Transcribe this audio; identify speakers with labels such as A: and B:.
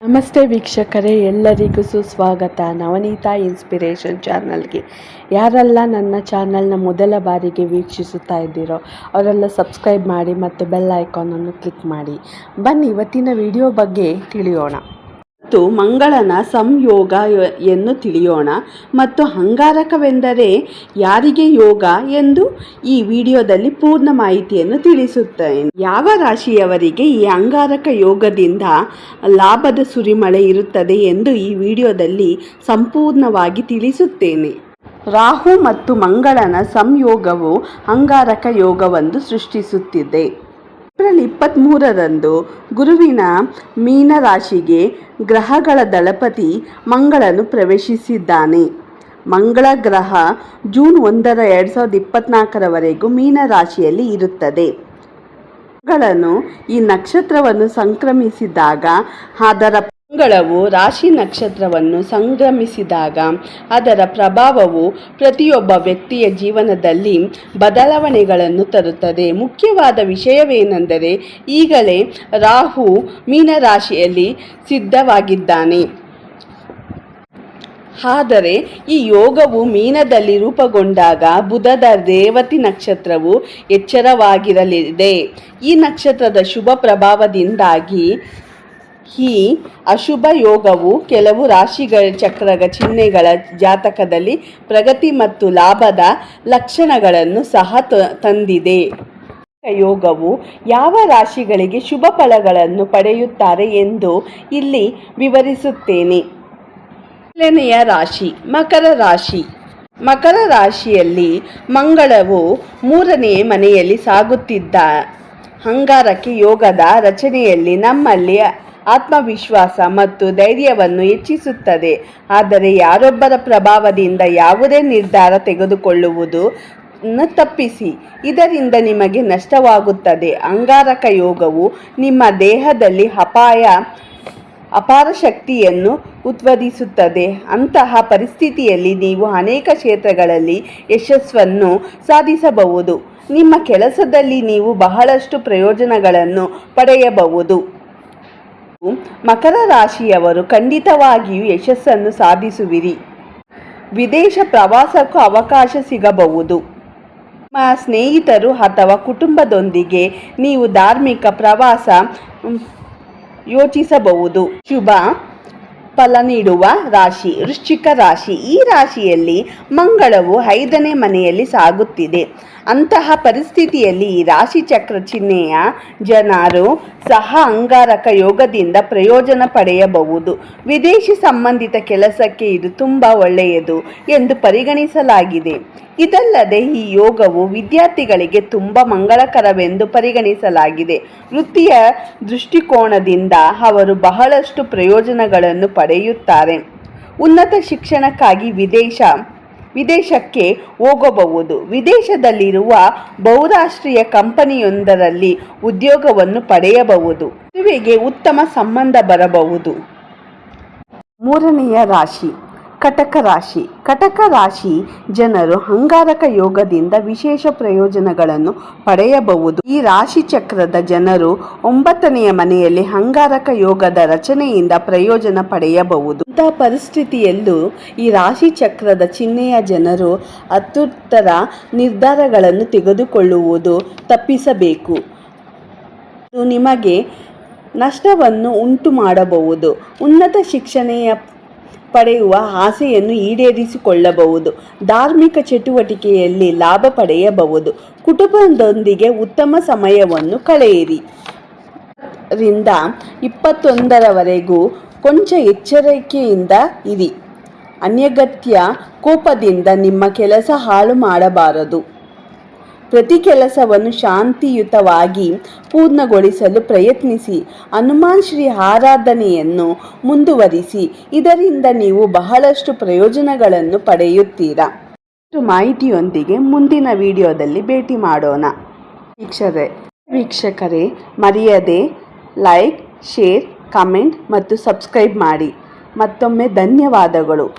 A: ನಮಸ್ತೆ ವೀಕ್ಷಕರೇ, ಎಲ್ಲರಿಗೂ ಸುಸ್ವಾಗತ ನವನೀತಾ ಇನ್ಸ್ಪಿರೇಷನ್ ಚಾನಲ್ಗೆ. ಯಾರೆಲ್ಲ ನನ್ನ ಚಾನಲ್ನ ಮೊದಲ ಬಾರಿಗೆ ವೀಕ್ಷಿಸುತ್ತಾ ಇದ್ದೀರೋ ಅವರೆಲ್ಲ ಸಬ್ಸ್ಕ್ರೈಬ್ ಮಾಡಿ ಮತ್ತು ಬೆಲ್ ಐಕಾನನ್ನು ಕ್ಲಿಕ್ ಮಾಡಿ. ಬನ್ನಿ ಇವತ್ತಿನ ವಿಡಿಯೋ ಬಗ್ಗೆ ತಿಳಿಯೋಣ. ಮತ್ತು ಮಂಗಳನ ಸಂಯೋಗ ಎಂದು ತಿಳಿಯೋಣ ಮತ್ತು ಅಂಗಾರಕವೆಂದರೆ ಯಾರಿಗೆ ಯೋಗ ಎಂದು ಈ ವಿಡಿಯೋದಲ್ಲಿ ಪೂರ್ಣ ಮಾಹಿತಿಯನ್ನು ತಿಳಿಸುತ್ತೇನೆ. ಯಾವ ರಾಶಿಯವರಿಗೆ ಈ ಅಂಗಾರಕ ಯೋಗದಿಂದ ಲಾಭದ ಸುರಿಮಳೆ ಇರುತ್ತದೆ ಎಂದು ಈ ವಿಡಿಯೋದಲ್ಲಿ ಸಂಪೂರ್ಣವಾಗಿ ತಿಳಿಸುತ್ತೇನೆ. ರಾಹು ಮತ್ತು ಮಂಗಳನ ಸಂಯೋಗವು ಅಂಗಾರಕ ಯೋಗವನ್ನು ಸೃಷ್ಟಿಸುತ್ತಿದೆ. ಏಪ್ರಿಲ್ 23ರಂದು ಗುರುವಿನ ಮೀನ ರಾಶಿಗೆ ಗ್ರಹಗಳ ದಳಪತಿ ಮಂಗಳನು ಪ್ರವೇಶಿಸಿದ್ದಾನೆ. ಮಂಗಳ ಗ್ರಹ ಜೂನ್ 1, 2024 ಮೀನ ರಾಶಿಯಲ್ಲಿ ಇರುತ್ತದೆ. ಮಂಗಳನು ಈ ನಕ್ಷತ್ರವನ್ನು ಸಂಕ್ರಮಿಸಿದಾಗ ಮಂಗಳವು ರಾಶಿ ನಕ್ಷತ್ರವನ್ನು ಸಂಕ್ರಮಿಸಿದಾಗ ಅದರ ಪ್ರಭಾವವು ಪ್ರತಿಯೊಬ್ಬ ವ್ಯಕ್ತಿಯ ಜೀವನದಲ್ಲಿ ಬದಲಾವಣೆಗಳನ್ನು ತರುತ್ತದೆ. ಮುಖ್ಯವಾದ ವಿಷಯವೇನೆಂದರೆ ಈಗಲೇ ರಾಹು ಮೀನರಾಶಿಯಲ್ಲಿ ಸಿದ್ಧವಾಗಿದ್ದಾನೆ. ಆದರೆ ಈ ಯೋಗವು ಮೀನದಲ್ಲಿ ರೂಪುಗೊಂಡಾಗ ಬುಧದ ರೇವತಿ ನಕ್ಷತ್ರವು ಎಚ್ಚರವಾಗಿರಲಿದೆ. ಈ ನಕ್ಷತ್ರದ ಶುಭ ಪ್ರಭಾವದಿಂದಾಗಿ ಈ ಅಶುಭ ಯೋಗವು ಕೆಲವು ರಾಶಿಗಳ ಚಕ್ರದ ಚಿಹ್ನೆಗಳ ಜಾತಕದಲ್ಲಿ ಪ್ರಗತಿ ಮತ್ತು ಲಾಭದ ಲಕ್ಷಣಗಳನ್ನು ಸಹ ತಂದಿದೆ. ಯೋಗವು ಯಾವ ರಾಶಿಗಳಿಗೆ ಶುಭ ಫಲಗಳನ್ನು ಪಡೆಯುತ್ತಾರೆ ಎಂದು ಇಲ್ಲಿ ವಿವರಿಸುತ್ತೇನೆ. ಮೊದಲನೆಯ ರಾಶಿ ಮಕರ ರಾಶಿ. ಮಕರ ರಾಶಿಯಲ್ಲಿ ಮಂಗಳವು 3ನೇ ಮನೆಯಲ್ಲಿ ಸಾಗುತ್ತಿದ್ದ ಅಂಗಾರಕ ಯೋಗದ ರಚನೆಯಲ್ಲಿ ನಮ್ಮಲ್ಲಿ ಆತ್ಮವಿಶ್ವಾಸ ಮತ್ತು ಧೈರ್ಯವನ್ನು ಹೆಚ್ಚಿಸುತ್ತದೆ. ಆದರೆ ಯಾರೊಬ್ಬರ ಪ್ರಭಾವದಿಂದ ಯಾವುದೇ ನಿರ್ಧಾರ ತೆಗೆದುಕೊಳ್ಳುವುದನ್ನು ತಪ್ಪಿಸಿ, ಇದರಿಂದ ನಿಮಗೆ ನಷ್ಟವಾಗುತ್ತದೆ. ಅಂಗಾರಕ ಯೋಗವು ನಿಮ್ಮ ದೇಹದಲ್ಲಿ ಅಪಾರ ಶಕ್ತಿಯನ್ನು ಉತ್ಪಾದಿಸುತ್ತದೆ. ಅಂತಹ ಪರಿಸ್ಥಿತಿಯಲ್ಲಿ ನೀವು ಅನೇಕ ಕ್ಷೇತ್ರಗಳಲ್ಲಿ ಯಶಸ್ಸನ್ನು ಸಾಧಿಸಬಹುದು. ನಿಮ್ಮ ಕೆಲಸದಲ್ಲಿ ನೀವು ಬಹಳಷ್ಟು ಪ್ರಯೋಜನಗಳನ್ನು ಪಡೆಯಬಹುದು. ಮಕರ ರಾಶಿಯವರು ಖಂಡಿತವಾಗಿಯೂ ಯಶಸ್ಸನ್ನು ಸಾಧಿಸುವಿರಿ. ವಿದೇಶ ಪ್ರವಾಸಕ್ಕೂ ಅವಕಾಶ ಸಿಗಬಹುದು. ನಿಮ್ಮ ಸ್ನೇಹಿತರು ಅಥವಾ ಕುಟುಂಬದೊಂದಿಗೆ ನೀವು ಧಾರ್ಮಿಕ ಪ್ರವಾಸ ಯೋಚಿಸಬಹುದು. ಶುಭ ಫಲ ನೀಡುವ ರಾಶಿ ವೃಶ್ಚಿಕ ರಾಶಿ. ಈ ರಾಶಿಯಲ್ಲಿ ಮಂಗಳವು 5ನೇ ಮನೆಯಲ್ಲಿ ಸಾಗುತ್ತಿದೆ. ಅಂತಹ ಪರಿಸ್ಥಿತಿಯಲ್ಲಿ ಈ ರಾಶಿ ಚಕ್ರ ಚಿಹ್ನೆಯ ಜನರು ಸಹ ಅಂಗಾರಕ ಯೋಗದಿಂದ ಪ್ರಯೋಜನ ಪಡೆಯಬಹುದು. ವಿದೇಶಿ ಸಂಬಂಧಿತ ಕೆಲಸಕ್ಕೆ ಇದು ತುಂಬ ಒಳ್ಳೆಯದು ಎಂದು ಪರಿಗಣಿಸಲಾಗಿದೆ. ಇದಲ್ಲದೆ ಈ ಯೋಗವು ವಿದ್ಯಾರ್ಥಿಗಳಿಗೆ ತುಂಬ ಮಂಗಳಕರವೆಂದು ಪರಿಗಣಿಸಲಾಗಿದೆ. ವೃತ್ತಿಯ ದೃಷ್ಟಿಕೋನದಿಂದ ಅವರು ಬಹಳಷ್ಟು ಪ್ರಯೋಜನಗಳನ್ನು ಪಡೆಯುತ್ತಾರೆ. ಉನ್ನತ ಶಿಕ್ಷಣಕ್ಕಾಗಿ ವಿದೇಶಕ್ಕೆ ಹೋಗಬಹುದು. ವಿದೇಶದಲ್ಲಿರುವ ಬಹುರಾಷ್ಟ್ರೀಯ ಕಂಪನಿಯೊಂದರಲ್ಲಿ ಉದ್ಯೋಗವನ್ನು ಪಡೆಯಬಹುದು. ಮದುವೆಗೆ ಉತ್ತಮ ಸಂಬಂಧ ಬರಬಹುದು. 3ನೆಯ ರಾಶಿ ಕಟಕ ರಾಶಿ. ಕಟಕ ರಾಶಿ ಜನರು ಅಂಗಾರಕ ಯೋಗದಿಂದ ವಿಶೇಷ ಪ್ರಯೋಜನಗಳನ್ನು ಪಡೆಯಬಹುದು. ಈ ರಾಶಿ ಚಕ್ರದ ಜನರು 9ನೆಯ ಮನೆಯಲ್ಲಿ ಅಂಗಾರಕ ಯೋಗದ ರಚನೆಯಿಂದ ಪ್ರಯೋಜನ ಪಡೆಯಬಹುದು. ಇಂತಹ ಪರಿಸ್ಥಿತಿಯಲ್ಲೂ ಈ ರಾಶಿ ಚಕ್ರದ ಚಿಹ್ನೆಯ ಜನರು ಅತ್ಯುತ್ತರ ನಿರ್ಧಾರಗಳನ್ನು ತೆಗೆದುಕೊಳ್ಳುವುದು ತಪ್ಪಿಸಬೇಕು. ಇದು ನಿಮಗೆ ನಷ್ಟವನ್ನು ಉಂಟು ಮಾಡಬಹುದು. ಉನ್ನತ ಶಿಕ್ಷಣ ಪಡೆಯುವ ಆಸೆಯನ್ನು ಈಡೇರಿಸಿಕೊಳ್ಳಬಹುದು. ಧಾರ್ಮಿಕ ಚಟುವಟಿಕೆಯಲ್ಲಿ ಲಾಭ ಪಡೆಯಬಹುದು. ಕುಟುಂಬದೊಂದಿಗೆ ಉತ್ತಮ ಸಮಯವನ್ನು ಕಳೆಯಿರಿ. 21ರವರೆಗೂ ಕೊಂಚ ಎಚ್ಚರಿಕೆಯಿಂದ ಇರಿ. ಅನಗತ್ಯ ಕೋಪದಿಂದ ನಿಮ್ಮ ಕೆಲಸ ಹಾಳು ಮಾಡಬಾರದು. ಪ್ರತಿ ಕೆಲಸವನ್ನು ಶಾಂತಿಯುತವಾಗಿ ಪೂರ್ಣಗೊಳಿಸಲು ಪ್ರಯತ್ನಿಸಿ. ಹನುಮಾನ್ ಶ್ರೀ ಆರಾಧನೆಯನ್ನು ಮುಂದುವರಿಸಿ. ಇದರಿಂದ ನೀವು ಬಹಳಷ್ಟು ಪ್ರಯೋಜನಗಳನ್ನು ಪಡೆಯುತ್ತೀರಾ. ಮಾಹಿತಿಯೊಂದಿಗೆ ಮುಂದಿನ ವಿಡಿಯೋದಲ್ಲಿ ಭೇಟಿ ಮಾಡೋಣ. ವೀಕ್ಷಕರೇ ಮರೆಯದೆ ಲೈಕ್, ಶೇರ್, ಕಮೆಂಟ್ ಮತ್ತು ಸಬ್ಸ್ಕ್ರೈಬ್ ಮಾಡಿ. ಮತ್ತೊಮ್ಮೆ ಧನ್ಯವಾದಗಳು.